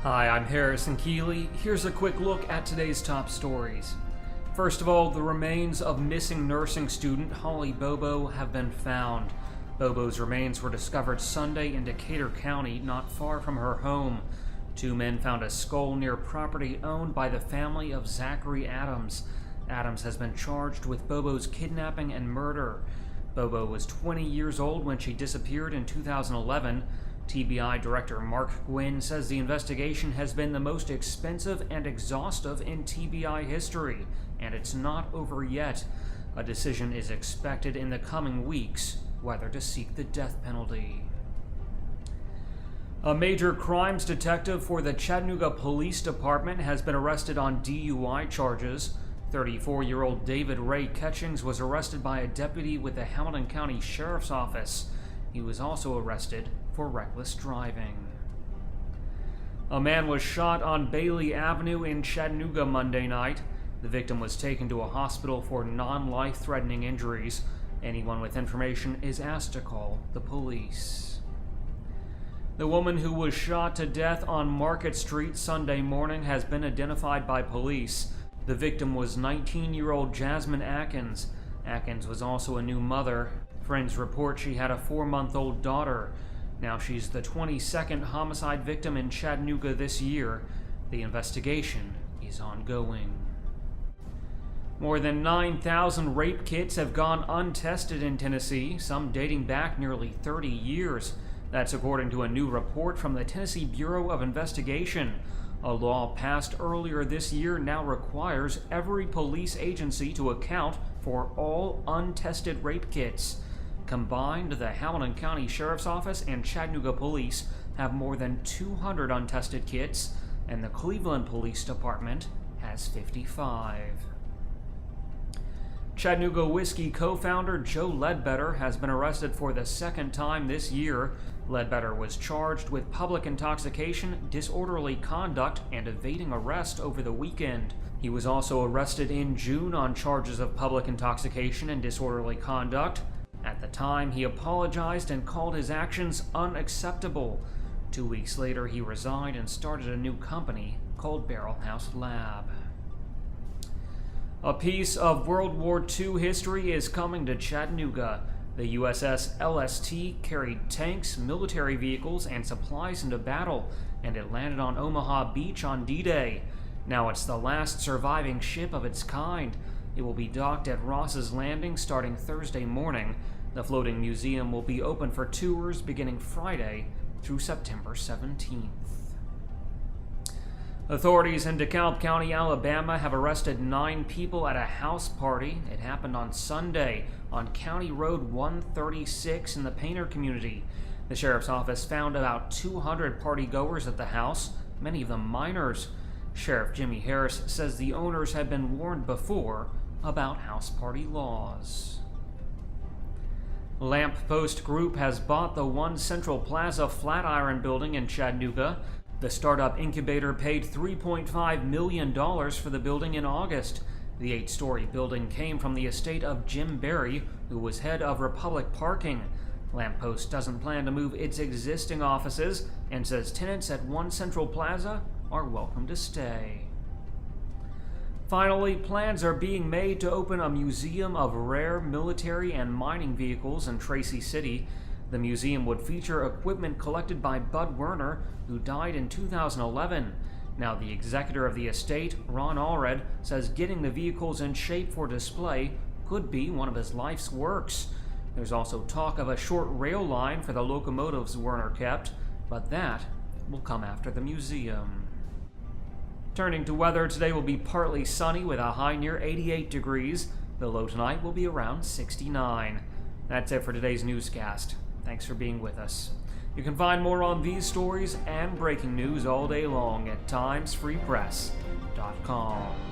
Hi, I'm Harrison Keeley. Here's a quick look at today's top stories. First of all, the remains of missing nursing student Holly Bobo have been found. Bobo's remains were discovered Sunday in Decatur County, not far from her home. Two men found a skull near property owned by the family of Zachary Adams. Adams has been charged with Bobo's kidnapping and murder. Bobo was 20 years old when she disappeared in 2011. TBI Director Mark Gwyn says the investigation has been the most expensive and exhaustive in TBI history, and it's not over yet. A decision is expected in the coming weeks whether to seek the death penalty. A major crimes detective for the Chattanooga Police Department has been arrested on DUI charges. 34-year-old David Ray Ketchings was arrested by a deputy with the Hamilton County Sheriff's Office. He was also arrested for reckless driving. A man was shot on Bailey Avenue in Chattanooga Monday night. The victim was taken to a hospital for non-life-threatening injuries. Anyone with information is asked to call the police. The woman who was shot to death on Market Street Sunday morning has been identified by police. The victim was 19-year-old Jasmine Atkins. Atkins was also a new mother. Friends report she had a 4-month-old daughter. Now she's the 22nd homicide victim in Chattanooga this year. The investigation is ongoing. More than 9,000 rape kits have gone untested in Tennessee, some dating back nearly 30 years. That's according to a new report from the Tennessee Bureau of Investigation. A law passed earlier this year now requires every police agency to account for all untested rape kits. Combined, the Hamilton County Sheriff's Office and Chattanooga Police have more than 200 untested kits, and the Cleveland Police Department has 55. Chattanooga whiskey co-founder Joe Ledbetter has been arrested for the second time this year. Ledbetter was charged with public intoxication, disorderly conduct, and evading arrest over the weekend. He was also arrested in June on charges of public intoxication and disorderly conduct. At the time, he apologized and called his actions unacceptable. 2 weeks later, he resigned and started a new company called Barrel House Lab. A piece of World War II history is coming to Chattanooga. The USS LST carried tanks, military vehicles, and supplies into battle, and it landed on Omaha Beach on D-Day. Now it's the last surviving ship of its kind. It will be docked at Ross's Landing starting Thursday morning. The floating museum will be open for tours beginning Friday through September 17th. Authorities in DeKalb County, Alabama have arrested 9 people at a house party. It happened on Sunday on County Road 136 in the Painter community. The sheriff's office found about 200 partygoers at the house, many of them minors. Sheriff Jimmy Harris says the owners had been warned before about house party laws. Lamppost Group has bought the One Central Plaza Flatiron building in Chattanooga. The startup incubator paid $3.5 million for the building in August. The 8-story building came from the estate of Jim Berry, who was head of Republic Parking. Lamppost doesn't plan to move its existing offices and says tenants at One Central Plaza are welcome to stay. Finally, plans are being made to open a museum of rare military and mining vehicles in Tracy City. The museum would feature equipment collected by Bud Werner, who died in 2011. Now, the executor of the estate, Ron Allred, says getting the vehicles in shape for display could be one of his life's works. There's also talk of a short rail line for the locomotives Werner kept, but that will come after the museum. Turning to weather, today will be partly sunny with a high near 88 degrees. The low tonight will be around 69. That's it for today's newscast. Thanks for being with us. You can find more on these stories and breaking news all day long at timesfreepress.com.